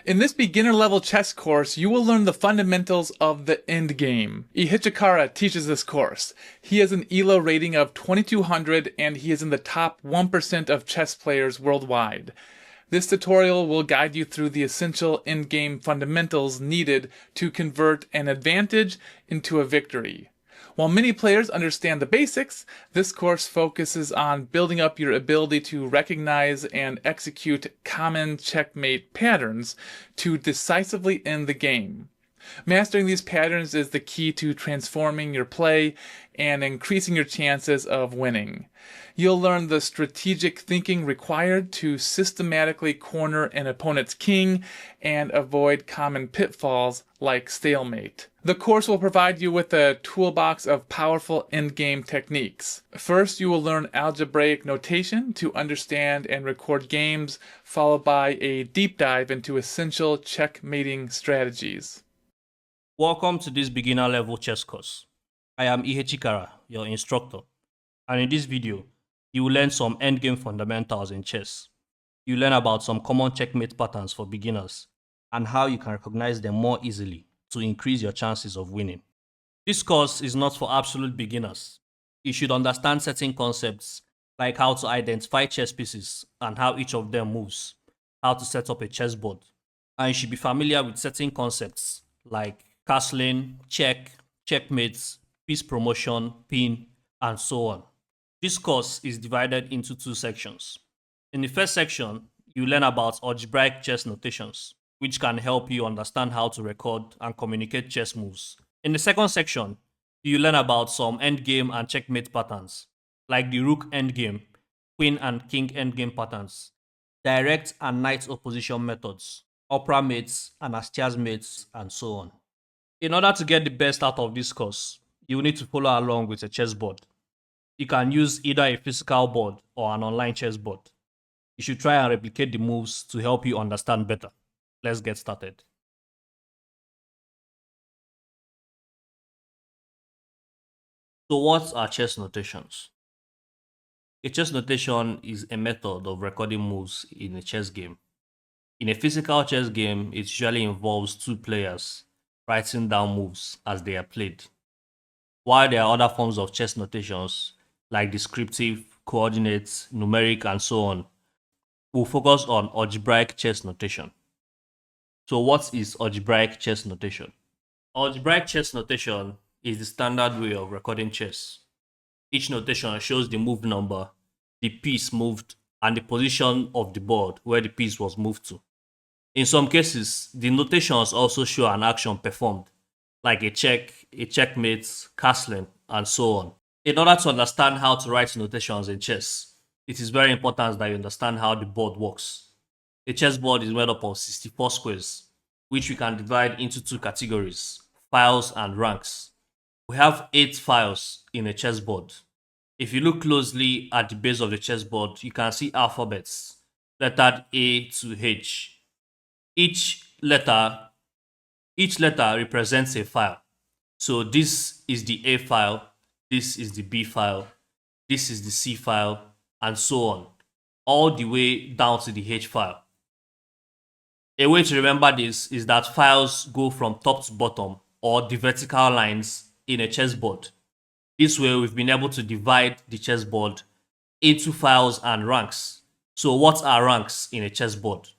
In this beginner-level chess course, you will learn the fundamentals of the endgame. Ihachikara teaches this course. He has an ELO rating of 2200 and he is in the top 1% of chess players worldwide. This tutorial will guide you through the essential endgame fundamentals needed to convert an advantage into a victory. While many players understand the basics, this course focuses on building up your ability to recognize and execute common checkmate patterns to decisively end the game. Mastering these patterns is the key to transforming your play and increasing your chances of winning. You'll learn the strategic thinking required to systematically corner an opponent's king and avoid common pitfalls like stalemate. The course will provide you with a toolbox of powerful endgame techniques. First, you will learn algebraic notation to understand and record games, followed by a deep dive into essential checkmating strategies. Welcome to this beginner level chess course. I am Ihachikara, your instructor, and in this video, you will learn some endgame fundamentals in chess. You learn about some common checkmate patterns for beginners and how you can recognize them more easily to increase your chances of winning. This course is not for absolute beginners. You should understand certain concepts like how to identify chess pieces and how each of them moves, how to set up a chessboard, and you should be familiar with certain concepts like castling, check, checkmates, piece promotion, pin, and so on. This course is divided into two sections. In the first section, you learn about algebraic chess notations, which can help you understand how to record and communicate chess moves. In the second section, you learn about some endgame and checkmate patterns, like the rook endgame, queen and king endgame patterns, direct and knight opposition methods, opera mates, Anastasia mates, and so on. In order to get the best out of this course, you will need to follow along with a chessboard. You can use either a physical board or an online chessboard. You should try and replicate the moves to help you understand better. Let's get started. So what are chess notations? A chess notation is a method of recording moves in a chess game. In a physical chess game, it usually involves two players writing down moves as they are played. While there are other forms of chess notations like descriptive, coordinates, numeric, and so on, we'll focus on algebraic chess notation. So what is algebraic chess notation? Algebraic chess notation is the standard way of recording chess. Each notation shows the move number, the piece moved, and the position of the board where the piece was moved to. In some cases, the notations also show an action performed, like a check, a checkmate, castling, and so on. In order to understand how to write notations in chess, it is very important that you understand how the board works. A chessboard is made up of 64 squares, which we can divide into two categories, files and ranks. We have 8 files in a chessboard. If you look closely at the base of the chessboard, you can see alphabets, lettered A to H. Each letter represents a file. So this is the A file, this is the B file, this is the C file, and so on, all the way down to the H file. A way to remember this is that files go from top to bottom, or the vertical lines in a chessboard. This way, we've been able to divide the chessboard into files and ranks. So what are ranks in a chessboard?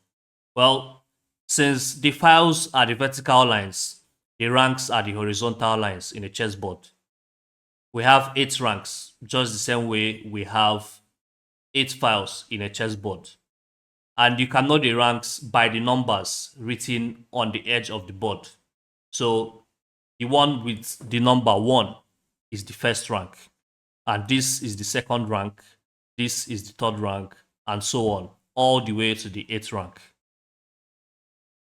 Well, since the files are the vertical lines, the ranks are the horizontal lines in a chessboard. We have 8 ranks, just the same way we have 8 files in a chessboard. And you can know the ranks by the numbers written on the edge of the board. So the one with the number 1 is the first rank, and this is the second rank, this is the third rank, and so on, all the way to the 8th rank.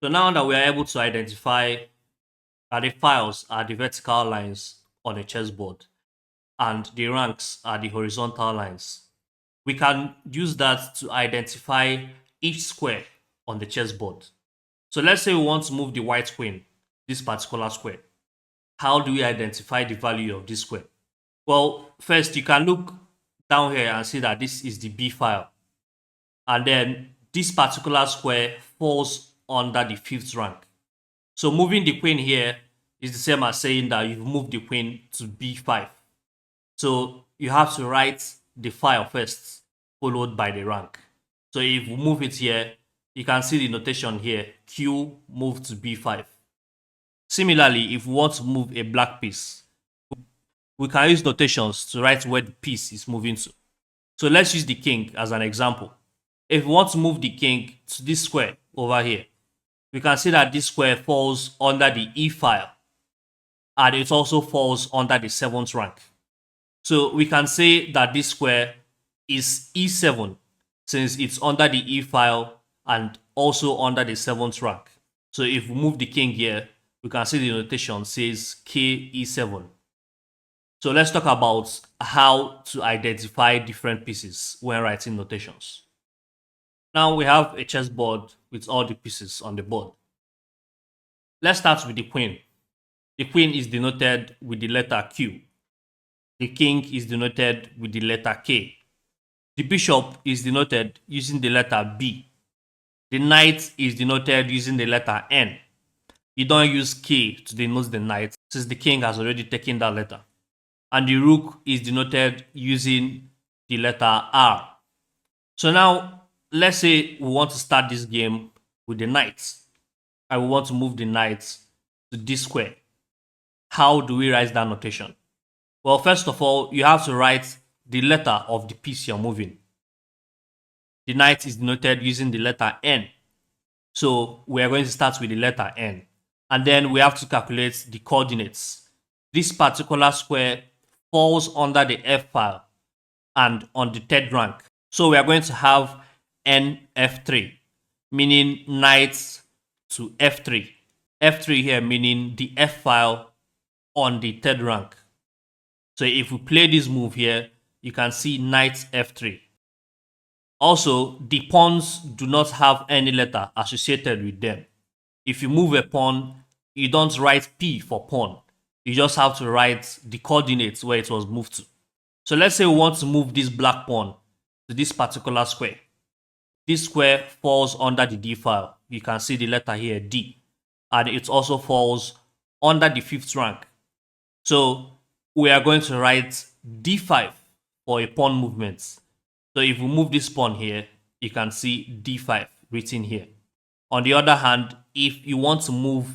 So now that we are able to identify that the files are the vertical lines on a chessboard and the ranks are the horizontal lines, we can use that to identify each square on the chessboard. So let's say we want to move the white queen, this particular square. How do we identify the value of this square? Well, first you can look down here and see that this is the B file. And then this particular square falls under the 5th rank. So moving the queen here is the same as saying that you've moved the queen to b5. So you have to write the file first, followed by the rank. So if we move it here, you can see the notation here, q move to b5. Similarly, if we want to move a black piece, we can use notations to write where the piece is moving to. So let's use the king as an example. If we want to move the king to this square over here, we can see that this square falls under the E file, and it also falls under the 7th rank. So we can say that this square is E7 since it's under the E file and also under the 7th rank. So if we move the king here, we can see the notation says KE7. So let's talk about how to identify different pieces when writing notations. Now we have a chessboard with all the pieces on the board. Let's start with the queen. The queen is denoted with the letter Q. The king is denoted with the letter K. The bishop is denoted using the letter B. The knight is denoted using the letter N. You don't use K to denote the knight since the king has already taken that letter. And the rook is denoted using the letter R. So now, let's say we want to start this game with the knight, and we want to move the knight to this square. How do we write that notation? Well, first of all, you have to write the letter of the piece you're moving. The knight is denoted using the letter N. So we are going to start with the letter N. And then we have to calculate the coordinates. This particular square falls under the F file and on the 3rd rank. So we are going to have NF3, meaning knight to F3. F3 here meaning the F file on the 3rd rank. So if we play this move here, you can see knight F3. Also, the pawns do not have any letter associated with them. If you move a pawn, you don't write P for pawn. You just have to write the coordinates where it was moved to. So let's say we want to move this black pawn to this particular square. This square falls under the D file. You can see the letter here, D. And it also falls under the 5th rank. So we are going to write D5 for a pawn movement. So if we move this pawn here, you can see D5 written here. On the other hand, if you want to move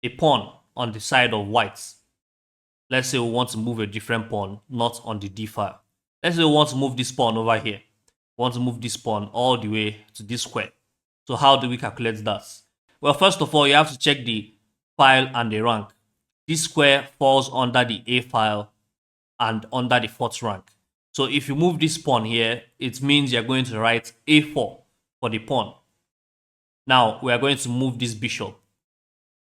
a pawn on the side of whites, let's say we want to move a different pawn, not on the D file. Let's say we want to move this pawn over here. We want to move this pawn all the way to this square. So how do we calculate that? Well, first of all, you have to check the file and the rank. This square falls under the A file and under the 4th rank. So if you move this pawn here, it means you're going to write A4 for the pawn. Now we are going to move this bishop.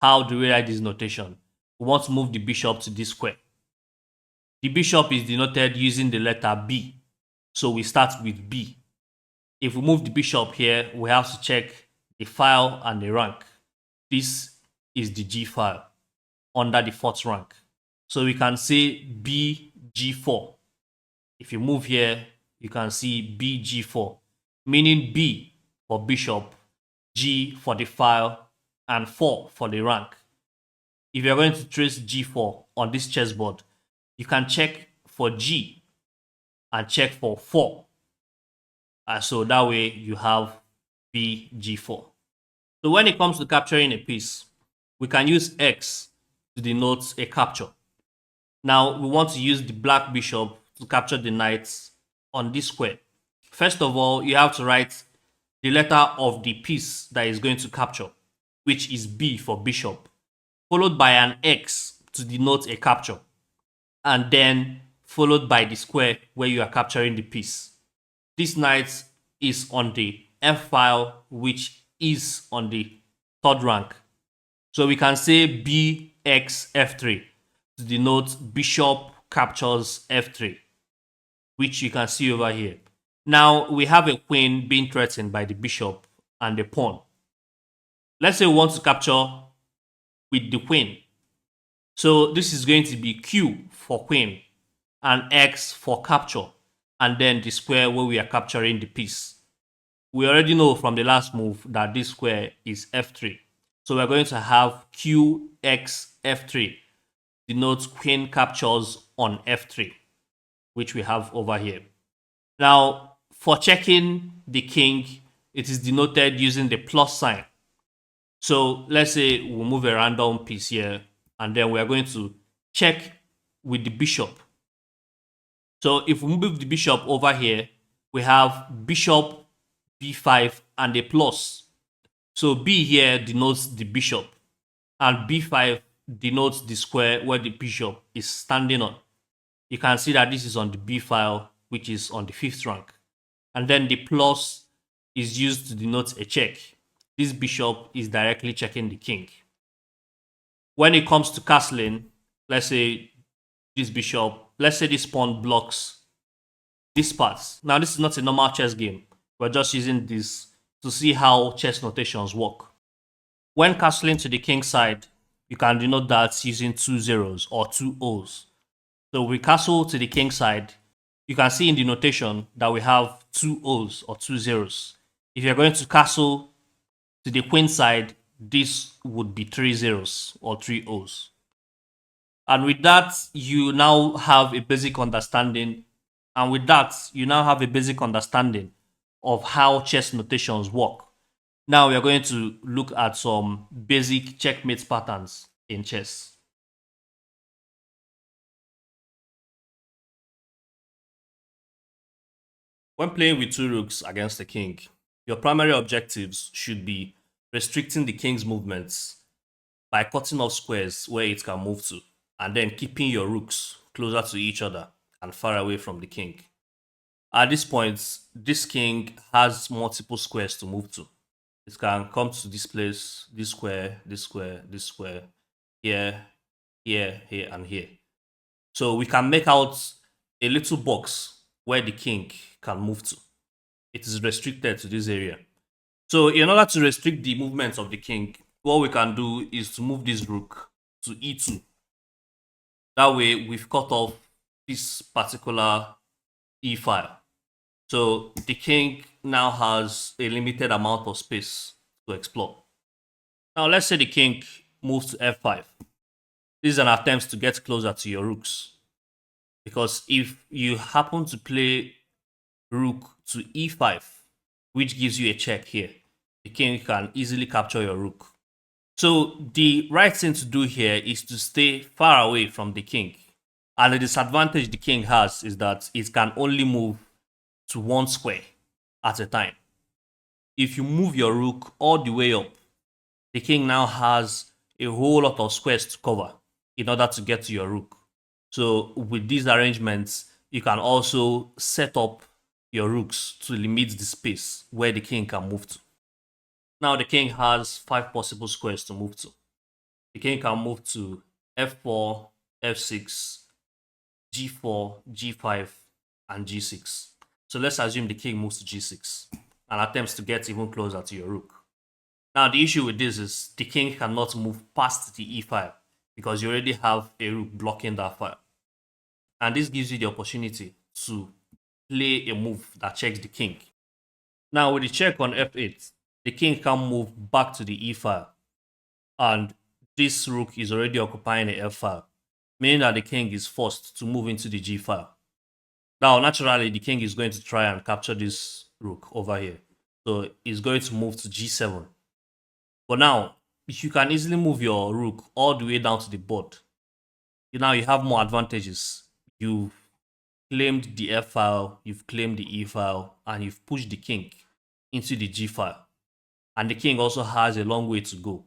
How do we write this notation? We want to move the bishop to this square. The bishop is denoted using the letter B. So we start with B. If we move the bishop here, we have to check the file and the rank. This is the G file under the 4th rank. So we can say BG4. If you move here, you can see BG4, meaning B for bishop, G for the file, and 4 for the rank. If you're going to trace G4 on this chessboard, you can check for G and check for 4. So that way you have BG4. So when it comes to capturing a piece, we can use X to denote a capture. Now we want to use the black bishop to capture the knights on this square. First of all, you have to write the letter of the piece that is going to capture, which is B for bishop, followed by an X to denote a capture, and then followed by the square where you are capturing the piece. This knight is on the F file, which is on the 3rd rank. So we can say BXF3 to denote bishop captures F3, which you can see over here. Now we have a queen being threatened by the bishop and the pawn. Let's say we want to capture with the queen. So this is going to be Q for queen and X for capture, and then the square where we are capturing the piece. we already know from the last move that this square is f3. So we're going to have qx f3 denotes queen captures on f3, which we have over here. Now, for checking the king, it is denoted using the plus sign. So let's say we'll move a random piece here, and then we're going to check with the bishop. So if we move the bishop over here, we have bishop b5 and a plus. So b here denotes the bishop, and b5 denotes the square where the bishop is standing on. You can see that this is on the b file, which is on the 5th rank. And then the plus is used to denote a check. This bishop is directly checking the king. When it comes to castling, let's say this bishop, let's say this pawn blocks this part. Now, this is not a normal chess game. We're just using this to see how chess notations work. When castling to the king side, you can denote that using 2 zeros or 2 O's. So we castle to the king side. You can see in the notation that we have 2 O's or 2 zeros. If you're going to castle to the queen side, this would be 3 zeros or 3 O's. And with that, you now have a basic understanding. And with that, you now have a basic understanding of how chess notations work. Now we are going to look at some basic checkmate patterns in chess. When playing with 2 rooks against the king, your primary objectives should be restricting the king's movements by cutting off squares where it can move to, and then keeping your rooks closer to each other and far away from the king. At this point, this king has multiple squares to move to. It can come to this place, this square, this square, this square, here, here, here, and here. So we can make out a little box where the king can move to. It is restricted to this area. So in order to restrict the movements of the king, what we can do is to move this rook to e2. That way we've cut off this particular e file. So the king now has a limited amount of space to explore. Now let's say the king moves to f5. This is an attempt to get closer to your rooks. Because if you happen to play rook to e5, which gives you a check here, the king can easily capture your rook. So the right thing to do here is to stay far away from the king. And the disadvantage the king has is that it can only move to one square at a time. If you move your rook all the way up, the king now has a whole lot of squares to cover in order to get to your rook. So with these arrangements, you can also set up your rooks to limit the space where the king can move to. Now the king has 5 possible squares to move to. The king can move to f4, f6, g4, g5, and g6. So let's assume the king moves to g6 and attempts to get even closer to your rook. Now the issue with this is the king cannot move past the e file because you already have a rook blocking that file. And this gives you the opportunity to play a move that checks the king. Now with the check on f8, the king can move back to the e file. And this rook is already occupying the f file, meaning that the king is forced to move into the g file. Now, naturally, the king is going to try and capture this rook over here. So he's going to move to g7. But now, if you can easily move your rook all the way down to the board, now you have more advantages. You've claimed the f file, you've claimed the e file, and you've pushed the king into the g file. And the king also has a long way to go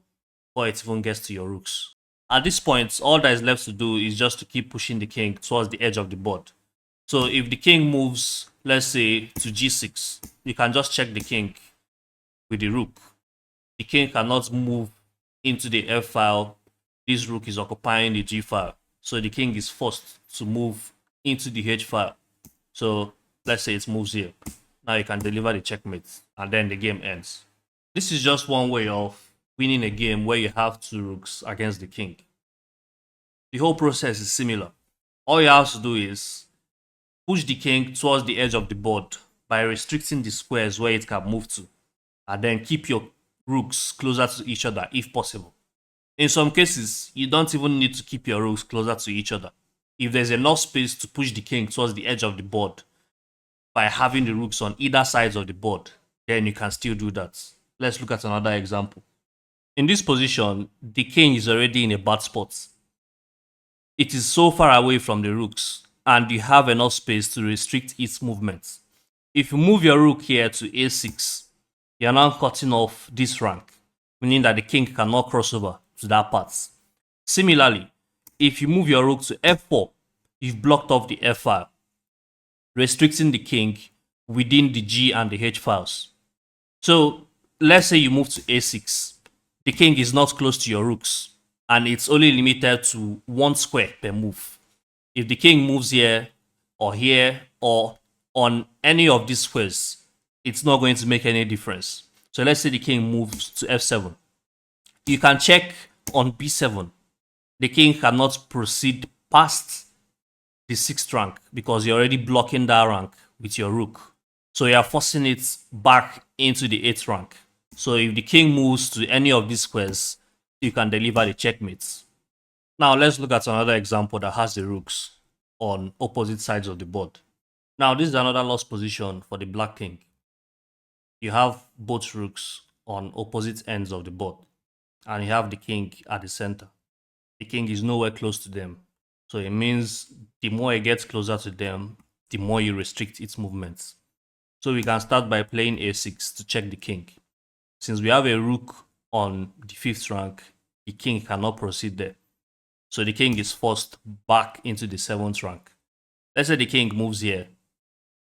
before it even gets to your rooks. At this point, all that is left to do is just to keep pushing the king towards the edge of the board. So if the king moves, let's say, to g6, you can just check the king with the rook. The king cannot move into the f file. This rook is occupying the g file. So the king is forced to move into the h file. So let's say it moves here. Now you can deliver the checkmate and then the game ends. This is just one way of winning a game where you have 2 rooks against the king. The whole process is similar. All you have to do is push the king towards the edge of the board by restricting the squares where it can move to, and then keep your rooks closer to each other if possible. In some cases, you don't even need to keep your rooks closer to each other. If there's enough space to push the king towards the edge of the board by having the rooks on either sides of the board, then you can still do that. Let's look at another example. In this position, the king is already in a bad spot. It is so far away from the rooks, and you have enough space to restrict its movement. If you move your rook here to a6, you're now cutting off this rank, meaning that the king cannot cross over to that part. Similarly, if you move your rook to f4, you've blocked off the f file, restricting the king within the g and the h files. So let's say you move to a6. The king is not close to your rooks, and it's only limited to 1 square per move. If the king moves here or on any of these squares, it's not going to make any difference. So let's say the king moves to f7. You can check on b7. The king cannot proceed past the 6th rank because you're already blocking that rank with your rook. So you are forcing it back into the 8th rank. So if the king moves to any of these squares, you can deliver the checkmates. Now let's look at another example that has the rooks on opposite sides of the board. Now this is another lost position for the black king. You have both rooks on opposite ends of the board, and you have the king at the center. The king is nowhere close to them. So it means the more it gets closer to them, the more you restrict its movements. So we can start by playing a6 to check the king. Since we have a rook on the 5th rank, the king cannot proceed there. So the king is forced back into the 7th rank. Let's say the king moves here,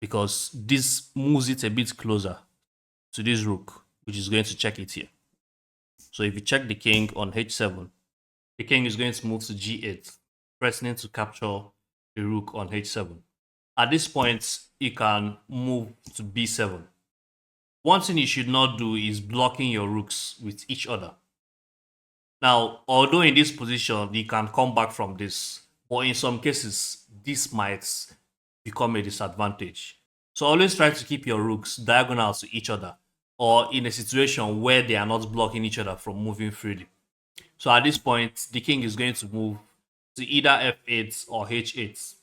because this moves it a bit closer to this rook, which is going to check it here. So if you check the king on h7, the king is going to move to g8, threatening to capture the rook on h7. At this point, you can move to b7. One thing you should not do is blocking your rooks with each other. Now, although in this position, you can come back from this, but in some cases, this might become a disadvantage. So always try to keep your rooks diagonal to each other, or in a situation where they are not blocking each other from moving freely. So at this point, the king is going to move to either f8 or h8.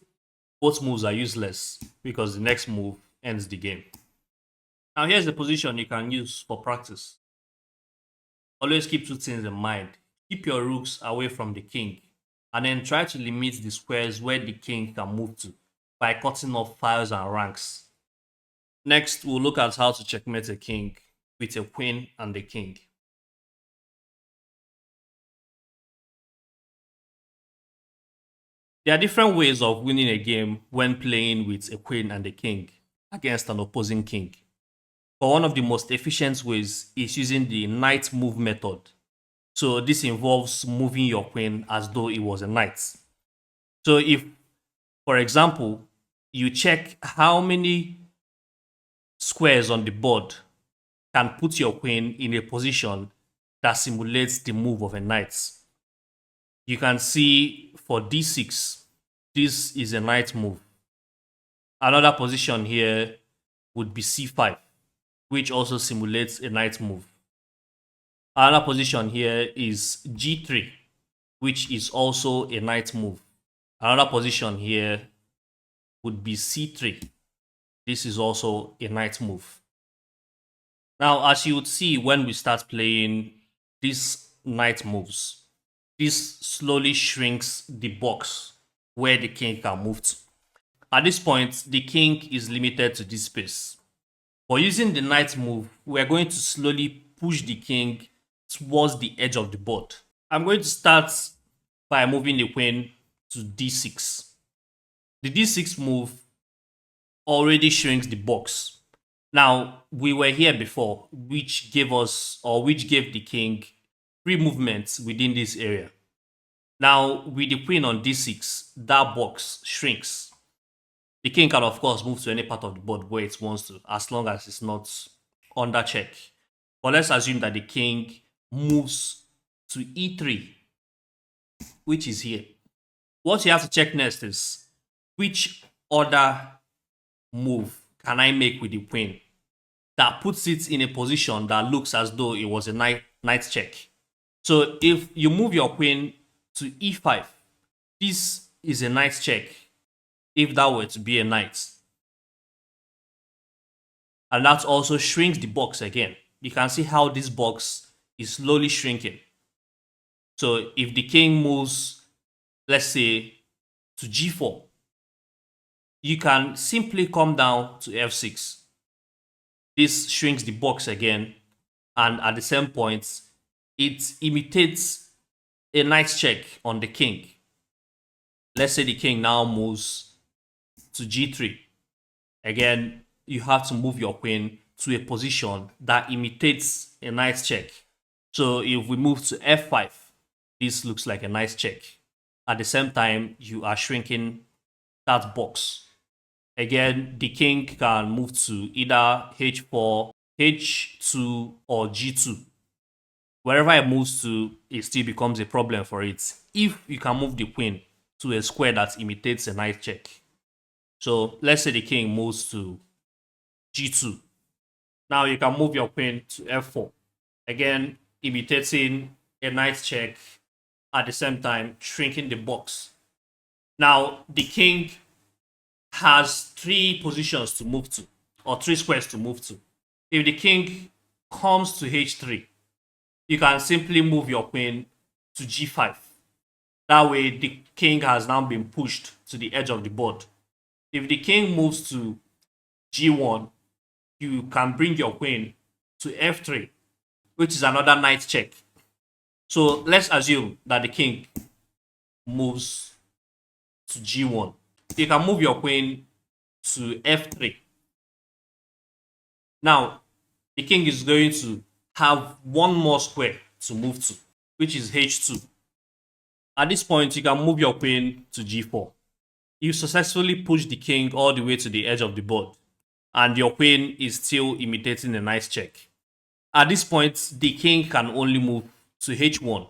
Both moves are useless because the next move ends the game. Now here's the position you can use for practice. Always keep two things in mind. Keep your rooks away from the king, and then try to limit the squares where the king can move to by cutting off files and ranks. Next, we'll look at how to checkmate a king with a queen and a king. There are different ways of winning a game when playing with a queen and a king against an opposing king. But one of the most efficient ways is using the knight move method. So this involves moving your queen as though it was a knight. So if, for example, you check how many squares on the board can put your queen in a position that simulates the move of a knight. You can see for d6, this is a knight move. Another position here would be c5, which also simulates a knight move. Another position here is g3, which is also a knight move. Another position here would be c3. This is also a knight move. Now, as you would see when we start playing these knight moves, this slowly shrinks the box where the king can move to. At this point, the king is limited to this space. But using the knight move, we are going to slowly push the king towards the edge of the board. I'm going to start by moving the queen to d6. The d6 move already shrinks the box. Now, we were here before, which gave the king free movements within this area. Now, with the queen on d6, that box shrinks. The king can, of course, move to any part of the board where it wants to, as long as it's not under check. But let's assume that the king moves to e3, which is here. What you have to check next is which other move can I make with the queen that puts it in a position that looks as though it was a knight check? So if you move your queen to e5, this is a knight check if that were to be a knight. And that also shrinks the box again. You can see how this box is slowly shrinking. So if the king moves, let's say, to g4, you can simply come down to f6. This shrinks the box again, and at the same point, it imitates a knight check on the king. Let's say the king now moves to g3. Again, you have to move your queen to a position that imitates a knight check. So if we move to f5, this looks like a nice check. At the same time, you are shrinking that box. Again, the king can move to either h4, h2, or g2. Wherever it moves to, it still becomes a problem for it if you can move the queen to a square that imitates a knight check. So let's say the king moves to g2. Now you can move your queen to f4. Again, imitating a knight check, at the same time shrinking the box. Now the king has 3 positions to move to, or 3 squares to move to. If the king comes to h3, you can simply move your queen to g5. That way the king has now been pushed to the edge of the board. If the king moves to g1, you can bring your queen to f3, which is another knight check. So let's assume that the king moves to g1. You can move your queen to f3. Now, the king is going to have one more square to move to, which is h2. At this point, you can move your queen to g4. You successfully push the king all the way to the edge of the board, and your queen is still imitating a nice check. At this point, the king can only move to h1.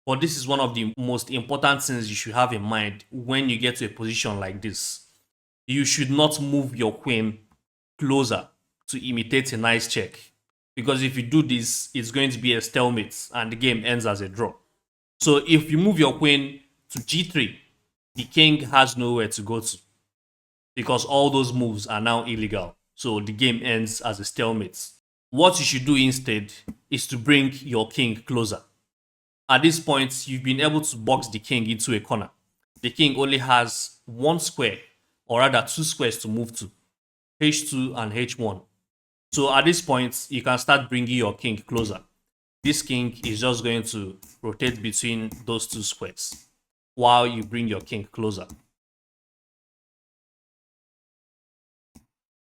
But this is one of the most important things you should have in mind when you get to a position like this. You should not move your queen closer to imitate a nice check. Because if you do this, it's going to be a stalemate and the game ends as a draw. So if you move your queen to g3, the king has nowhere to go to, because all those moves are now illegal. So the game ends as a stalemate. What you should do instead is to bring your king closer. At this point, you've been able to box the king into a corner. The king only has 1 square, or rather 2 squares to move to, h2 and h1. So at this point, you can start bringing your king closer. This king is just going to rotate between those 2 squares while you bring your king closer.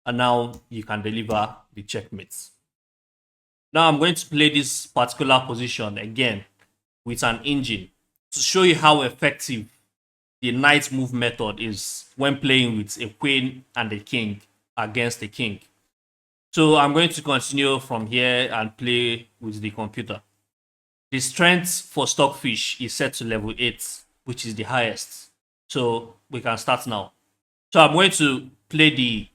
And now you can deliver the checkmate. Now I'm going to play this particular position again with an engine to show you how effective the knight move method is when playing with a queen and a king against a king. So I'm going to continue from here and play with the computer. The strength for Stockfish is set to level 8, which is the highest. So we can start now. So I'm going to play the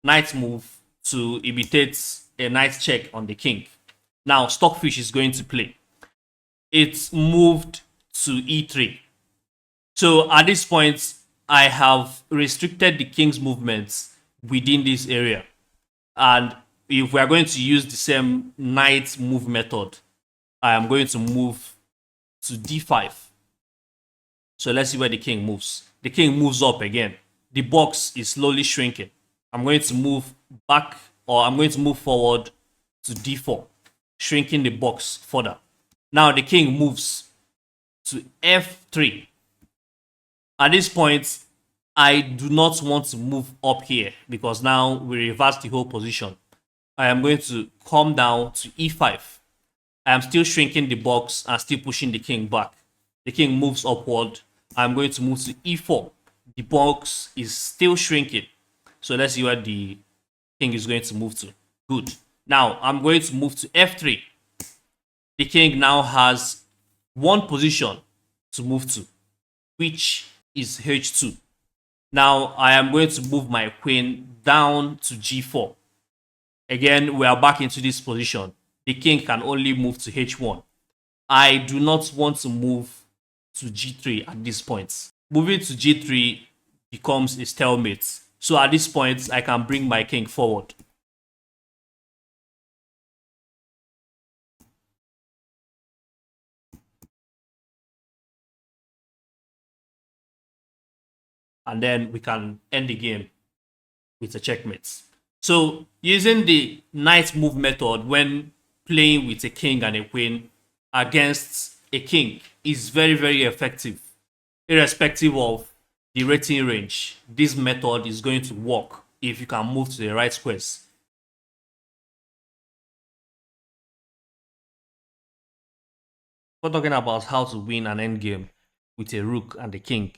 knight move to imitate a knight check on the king. Now Stockfish is going to play. It's moved to e3. So at this point, I have restricted the king's movements within this area. And if we are going to use the same knight move method, I am going to move to d5. So let's see where the king moves. The king moves up again. The box is slowly shrinking. I'm going to move back, or I'm going to move forward to d4, shrinking the box further. Now the king moves to f3. At this point, I do not want to move up here because now we reverse the whole position. I am going to come down to e5. I am still shrinking the box and still pushing the king back. The king moves upward. I'm going to move to e4. The box is still shrinking. So let's see where the king is going to move to. Good. Now I'm going to move to f3. The king now has 1 position to move to, which is h2. Now I am going to move my queen down to g4. Again, we are back into this position. The king can only move to h1. I do not want to move to g3 at this point. Moving to g3 becomes a stalemate. So at this point, I can bring my king forward. And then we can end the game with a checkmate. So using the knight move method when playing with a king and a queen against a king is very, very effective. Irrespective of the rating range, this method is going to work if you can move to the right squares. We're talking about how to win an endgame with a rook and a king.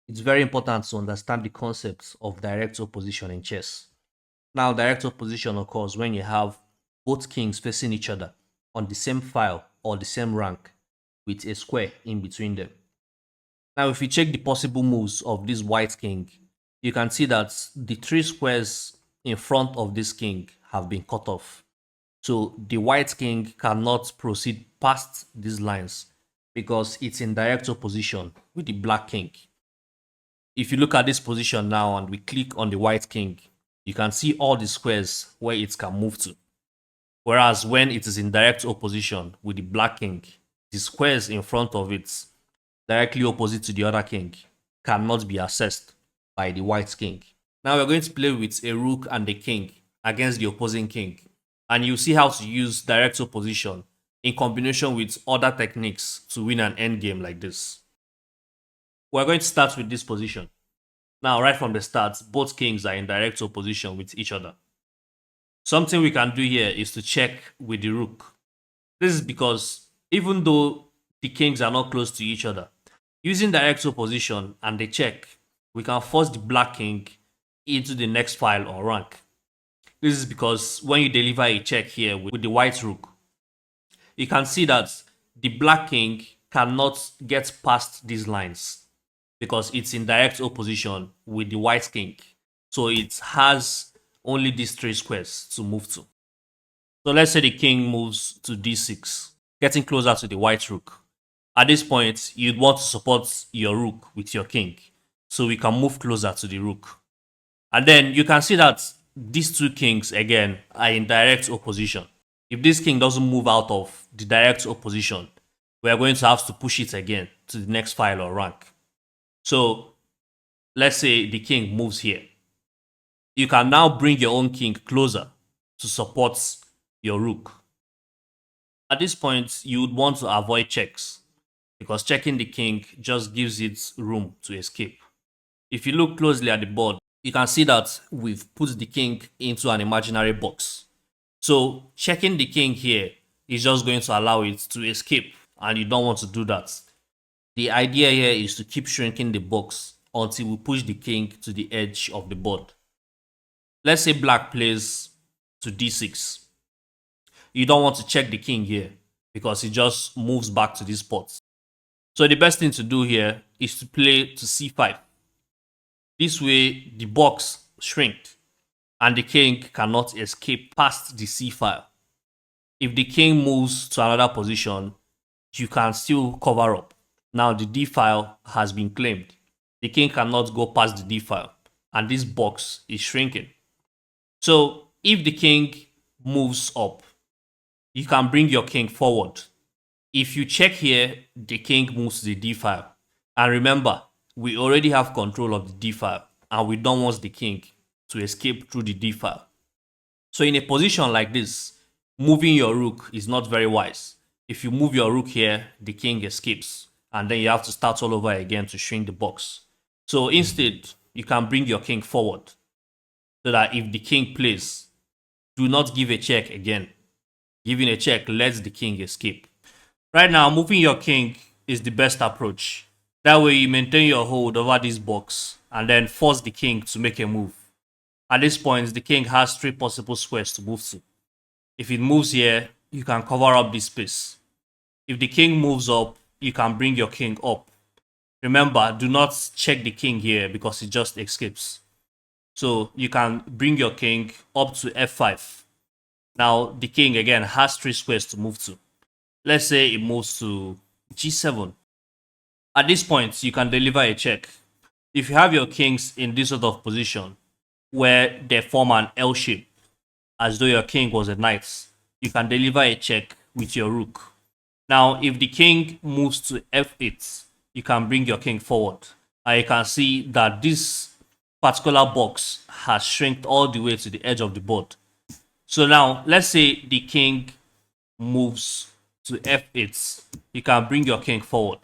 It's very important to understand the concepts of direct opposition in chess. Now, direct opposition occurs when you have both kings facing each other on the same file or the same rank with a square in between them. Now, if you check the possible moves of this white king, you can see that the 3 squares in front of this king have been cut off. So the white king cannot proceed past these lines because it's in direct opposition with the black king. If you look at this position now and we click on the white king, you can see all the squares where it can move to. Whereas when it is in direct opposition with the black king, the squares in front of it, directly opposite to the other king, cannot be accessed by the white king. Now we're going to play with a rook and a king against the opposing king. And you see how to use direct opposition in combination with other techniques to win an endgame like this. We're going to start with this position. Now, right from the start, both kings are in direct opposition with each other. Something we can do here is to check with the rook. This is because even though the kings are not close to each other, using direct opposition and the check, we can force the black king into the next file or rank. This is because when you deliver a check here with the white rook, you can see that the black king cannot get past these lines because it's in direct opposition with the white king. So it has only these 3 squares to move to. So let's say the king moves to d6, getting closer to the white rook. At this point, you'd want to support your rook with your king, so we can move closer to the rook. And then you can see that these 2 kings, again, are in direct opposition. If this king doesn't move out of the direct opposition, we are going to have to push it again to the next file or rank. So let's say the king moves here. You can now bring your own king closer to support your rook. At this point, you would want to avoid checks because checking the king just gives it room to escape. If you look closely at the board, you can see that we've put the king into an imaginary box. So checking the king here is just going to allow it to escape, and you don't want to do that. The idea here is to keep shrinking the box until we push the king to the edge of the board. Let's say black plays to d6. You don't want to check the king here because it just moves back to this spot. So the best thing to do here is to play to c5. This way the box shrinks and the king cannot escape past the c file. If the king moves to another position, you can still cover up. Now the d file has been claimed. The king cannot go past the d file and this box is shrinking. So if the king moves up, you can bring your king forward. If you check here, the king moves to the d file. And remember, we already have control of the d file and we don't want the king to escape through the d file. So in a position like this, moving your rook is not very wise. If you move your rook here, the king escapes and then you have to start all over again to shrink the box. So instead, you can bring your king forward so that if the king plays, do not give a check again. Giving a check lets the king escape. Right now, moving your king is the best approach. That way you maintain your hold over this box and then force the king to make a move. At this point, the king has 3 possible squares to move to. If it moves here, you can cover up this space. If the king moves up, you can bring your king up. Remember, do not check the king here because it just escapes. So you can bring your king up to f5. Now the king again has 3 squares to move to. Let's say it moves to g7. At this point, you can deliver a check. If you have your kings in this sort of position where they form an L shape, as though your king was a knight, you can deliver a check with your rook. Now, if the king moves to f8, you can bring your king forward. And you can see that this particular box has shrinked all the way to the edge of the board. So now, let's say the king moves to f8. You can bring your king forward.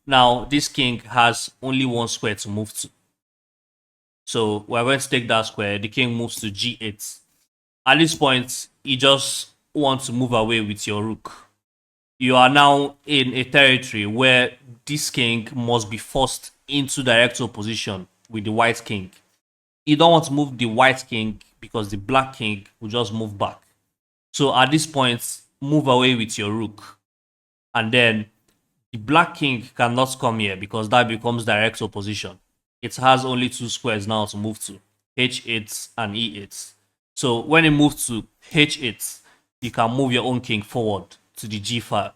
Now, this king has only 1 square to move to. So we're going to take that square. The king moves to g8. At this point, you just want to move away with your rook. You are now in a territory where this king must be forced into direct opposition with the white king. You don't want to move the white king because the black king will just move back. So at this point, move away with your rook. And then the black king cannot come here because that becomes direct opposition. It has only 2 squares now to move to, h8 and e8. So when it moves to h8, you can move your own king forward to the g file.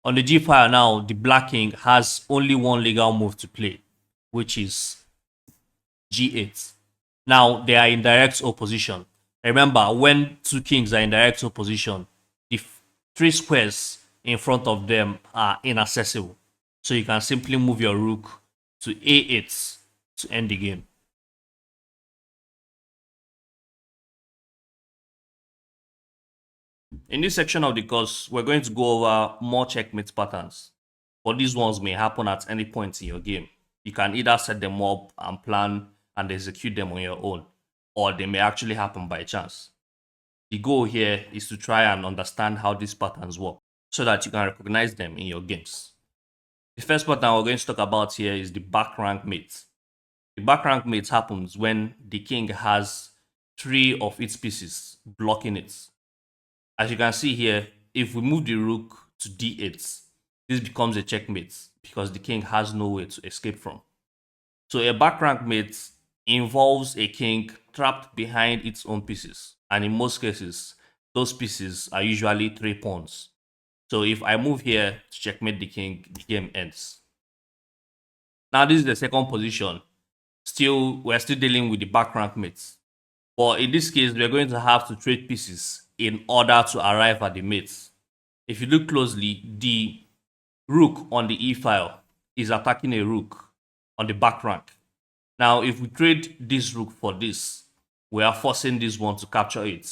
On the g file now, the black king has only 1 legal move to play, which is g8. Now they are in direct opposition. Remember, when 2 kings are in direct opposition, the 3 squares in front of them are inaccessible. So you can simply move your rook to a8 to end the game. In this section of the course, we're going to go over more checkmate patterns. But these ones may happen at any point in your game. You can either set them up and plan and execute them on your own, or they may actually happen by chance. The goal here is to try and understand how these patterns work so that you can recognize them in your games. The first pattern we're going to talk about here is the back rank mate. The back rank mate happens when the king has 3 of its pieces blocking it. As you can see here, if we move the rook to d8, this becomes a checkmate because the king has no way to escape from. So a back rank mate involves a king trapped behind its own pieces, and in most cases, those pieces are usually 3 pawns. So if I move here to checkmate the king, the game ends. Now this is the second position. We're still dealing with the back rank mates. But in this case, we're going to have to trade pieces in order to arrive at the mates. If you look closely, the rook on the e file is attacking a rook on the back rank. Now, if we trade this rook for this, we are forcing this one to capture it.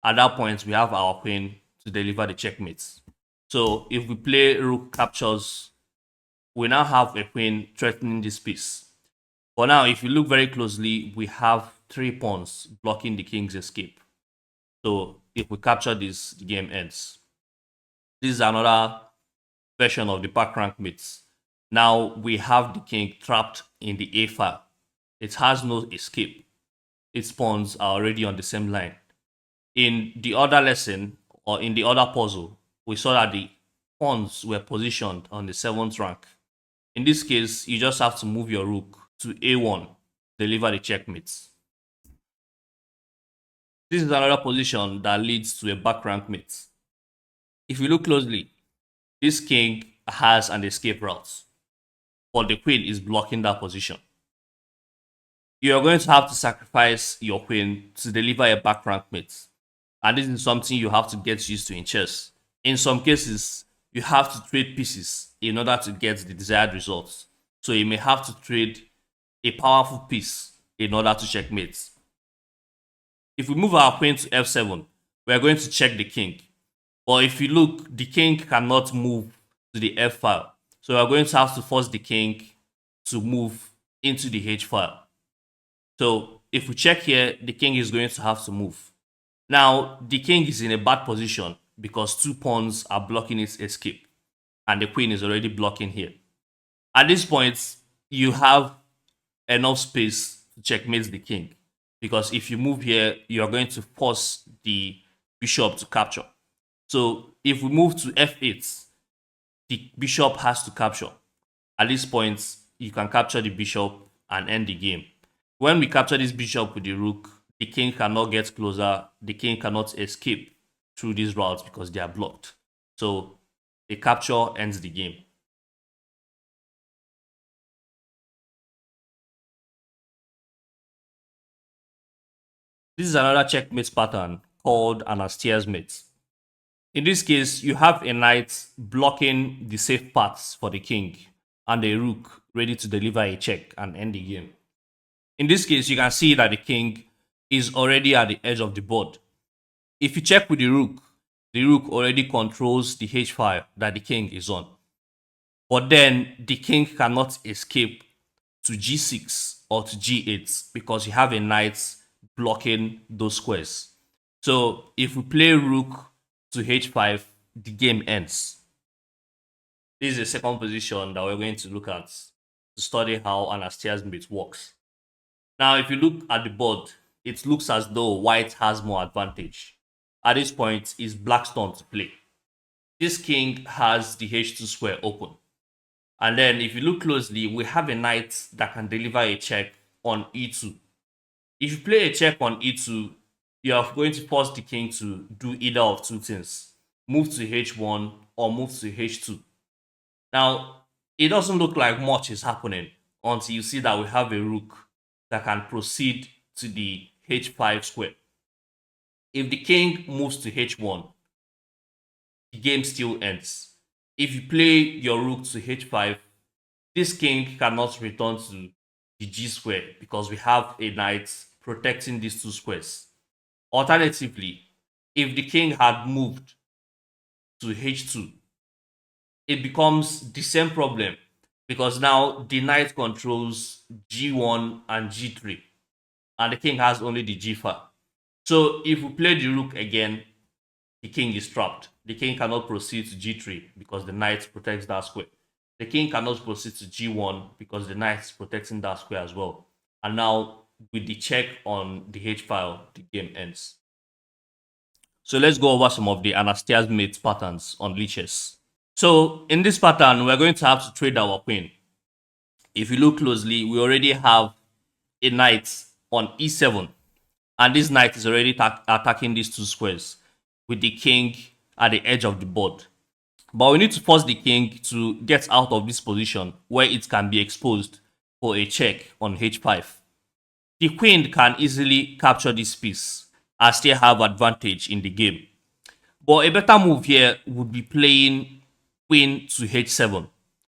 At that point, we have our queen to deliver the checkmates. So if we play rook captures, we now have a queen threatening this piece. But now, if you look very closely, we have 3 pawns blocking the king's escape. So if we capture this, the game ends. This is another version of the back rank mates. Now we have the king trapped in the a file. It has no escape. Its pawns are already on the same line. In the other lesson, or in the other puzzle, we saw that the pawns were positioned on the 7th rank. In this case, you just have to move your rook to a1, deliver the checkmates. This is another position that leads to a back rank mate. If you look closely, this king has an escape route, but the queen is blocking that position. You're going to have to sacrifice your queen to deliver a back rank mate. And this is something you have to get used to in chess. In some cases, you have to trade pieces in order to get the desired results. So you may have to trade a powerful piece in order to checkmate. If we move our queen to f7, we're going to check the king. But if you look, the king cannot move to the f file. So we're going to have to force the king to move into the h file. So if we check here, the king is going to have to move. Now, the king is in a bad position because 2 pawns are blocking its escape. And the queen is already blocking here. At this point, you have enough space to checkmate the king. Because if you move here, you are going to force the bishop to capture. So if we move to f8, the bishop has to capture. At this point, you can capture the bishop and end the game. When we capture this bishop with the rook, the king cannot get closer. The king cannot escape through these routes because they are blocked. So a capture ends the game. This is another checkmate pattern called Anastasia's mate. In this case, you have a knight blocking the safe paths for the king and a rook ready to deliver a check and end the game. In this case, you can see that the king is already at the edge of the board. If you check with the rook already controls the h file that the king is on. But then the king cannot escape to g6 or to g8 because you have a knight blocking those squares. So if we play rook to h5, the game ends. This is the second position that we're going to look at to study how Anastasia's mate works. Now, if you look at the board, it looks as though white has more advantage. At this point, it's black's turn to play. This king has the h2 square open. And then if you look closely, we have a knight that can deliver a check on e2. If you play a check on e2, you are going to force the king to do either of two things. Move to h1 or move to h2. Now, it doesn't look like much is happening until you see that we have a rook that can proceed to the h5 square. If the king moves to h1, the game still ends. If you play your rook to h5, this king cannot return to the g square because we have a knight protecting these two squares. Alternatively, if the king had moved to h2, it becomes the same problem because now the knight controls g1 and g3 and the king has only the g file. So if we play the rook again, the king is trapped. The king cannot proceed to g3 because the knight protects that square. The king cannot proceed to g1 because the knight is protecting that square as well. And now with the check on the h file, the game ends. So let's go over some of the Anastasia's mate patterns on leeches. So in this pattern, we're going to have to trade our queen. If you look closely, we already have a knight on e7. And this knight is already attacking these two squares with the king at the edge of the board. But we need to force the king to get out of this position where it can be exposed for a check on h5. The queen can easily capture this piece and still have advantage in the game. But a better move here would be playing queen to h7.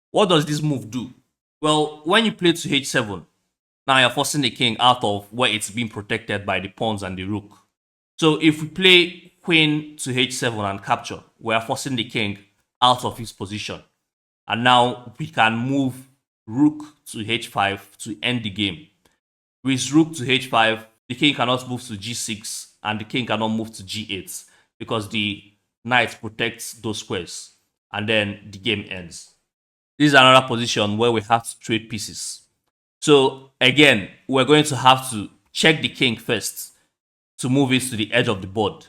What does this move do? Well, when you play to h7, now you're forcing the king out of where it's being protected by the pawns and the rook. So if we play queen to h7 and capture, we are forcing the king out of his position. And now we can move rook to h5 to end the game. With rook to h5, the king cannot move to g6 and the king cannot move to g8 because the knight protects those squares. And then the game ends. This is another position where we have to trade pieces. So again, we're going to have to check the king first to move it to the edge of the board.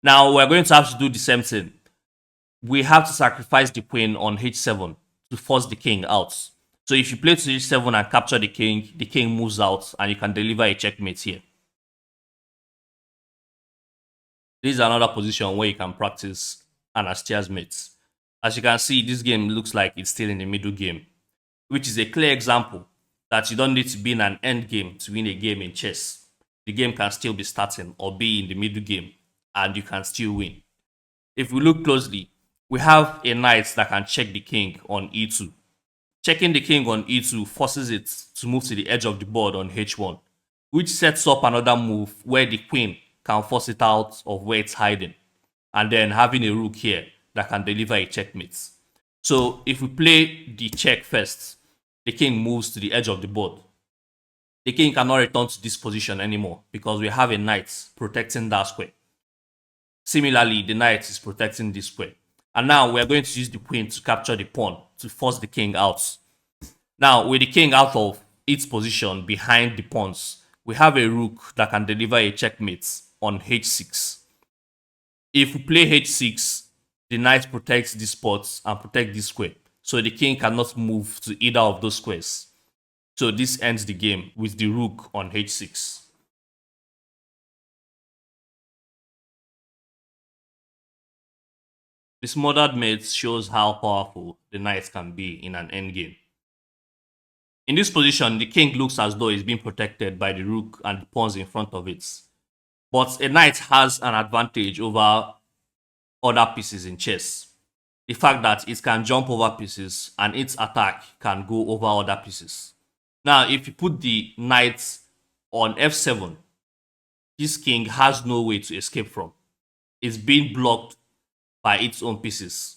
Now we're going to have to do the same thing. We have to sacrifice the queen on h7 to force the king out. So if you play to h7 and capture the king moves out and you can deliver a checkmate here. This is another position where you can practice Anastasia's mates. As you can see, this game looks like it's still in the middle game, which is a clear example that you don't need to be in an end game to win a game in chess. The game can still be starting or be in the middle game and you can still win. If we look closely, we have a knight that can check the king on e2. Checking the king on e2 forces it to move to the edge of the board on h1, which sets up another move where the queen can force it out of where it's hiding. And then having a rook here that can deliver a checkmate. So if we play the check first, the king moves to the edge of the board. The king cannot return to this position anymore because we have a knight protecting that square. Similarly, the knight is protecting this square. And now we're going to use the queen to capture the pawn to force the king out. Now, with the king out of its position behind the pawns, we have a rook that can deliver a checkmate on h6. If we play h6, the knight protects this spot and protects this square. So the king cannot move to either of those squares. So this ends the game with the rook on h6. The Smothered Mate shows how powerful the knight can be in an endgame. In this position, the king looks as though it's being protected by the rook and the pawns in front of it. But a knight has an advantage over other pieces in chess. The fact that it can jump over pieces and its attack can go over other pieces. Now, if you put the knight on f7, this king has no way to escape from. It's being blocked by its own pieces.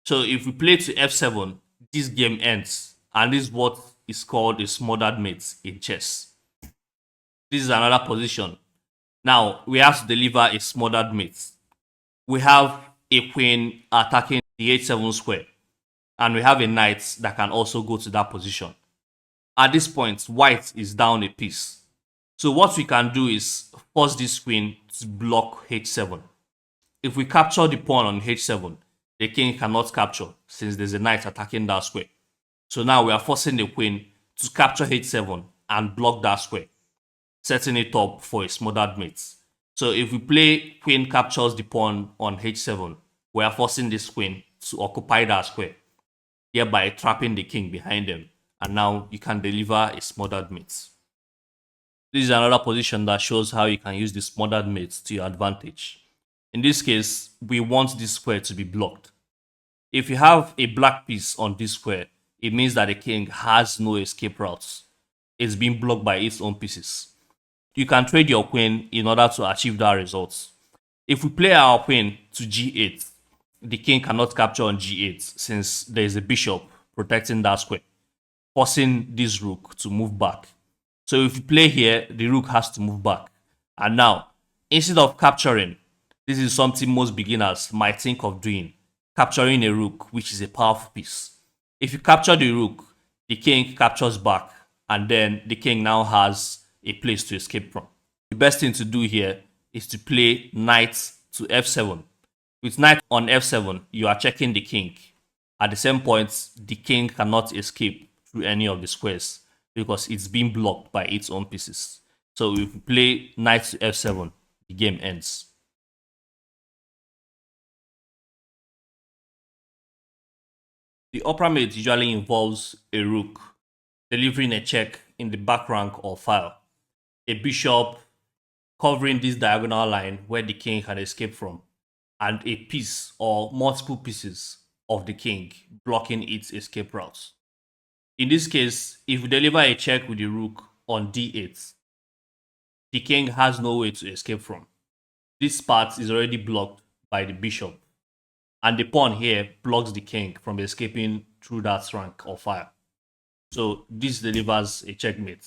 So if we play to f7, this game ends, and this is what is called a smothered mate in chess. This is another position. Now we have to deliver a smothered mate. We have a queen attacking the h7 square, and we have a knight that can also go to that position. At this point, white is down a piece. So what we can do is force this queen to block h7. If we capture the pawn on h7, the king cannot capture since there's a knight attacking that square. So now we are forcing the queen to capture h7 and block that square, setting it up for a smothered mate. So if we play queen captures the pawn on h7, we are forcing this queen to occupy that square, thereby trapping the king behind them. And now you can deliver a smothered mate. This is another position that shows how you can use the smothered mate to your advantage. In this case, we want this square to be blocked. If you have a black piece on this square, it means that the king has no escape routes. It's being blocked by its own pieces. You can trade your queen in order to achieve that result. If we play our queen to g8, the king cannot capture on g8 since there is a bishop protecting that square, forcing this rook to move back. So if you play here, the rook has to move back. And now, instead of capturing, this is something most beginners might think of doing, capturing a rook, which is a powerful piece. If you capture the rook, the king captures back, and then the king now has a place to escape from. The best thing to do here is to play knight to f7. With knight on f7, you are checking the king. At the same point, the king cannot escape through any of the squares because it's being blocked by its own pieces. So if you play knight to f7, the game ends. The upper mate usually involves a rook delivering a check in the back rank or file, a bishop covering this diagonal line where the king can escape from, and a piece or multiple pieces of the king blocking its escape routes. In this case, if we deliver a check with the rook on d8, the king has no way to escape from. This part is already blocked by the bishop, and the pawn here blocks the king from escaping through that rank or file. So this delivers a checkmate.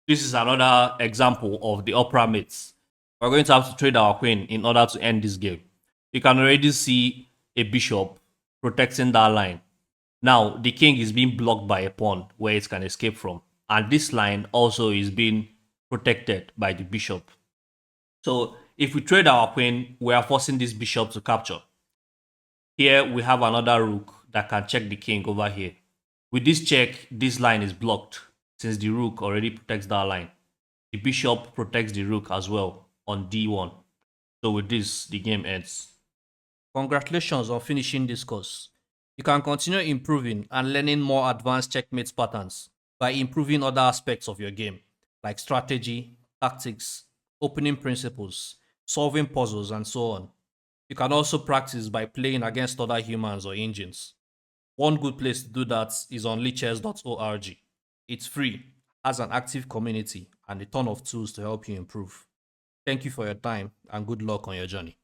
This is another example of the opera mates. We're going to have to trade our queen in order to end this game. You can already see a bishop protecting that line. Now the king is being blocked by a pawn where it can escape from, and this line also is being protected by the bishop. So if we trade our queen, we are forcing this bishop to capture. Here we have another rook that can check the king over here. With this check, this line is blocked since the rook already protects that line. The bishop protects the rook as well on d1. So with this, the game ends. Congratulations on finishing this course. You can continue improving and learning more advanced checkmate patterns by improving other aspects of your game, like strategy, tactics, opening principles, solving puzzles, and so on. You can also practice by playing against other humans or engines. One good place to do that is on lichess.org. It's free, has an active community, and a ton of tools to help you improve. Thank you for your time and good luck on your journey.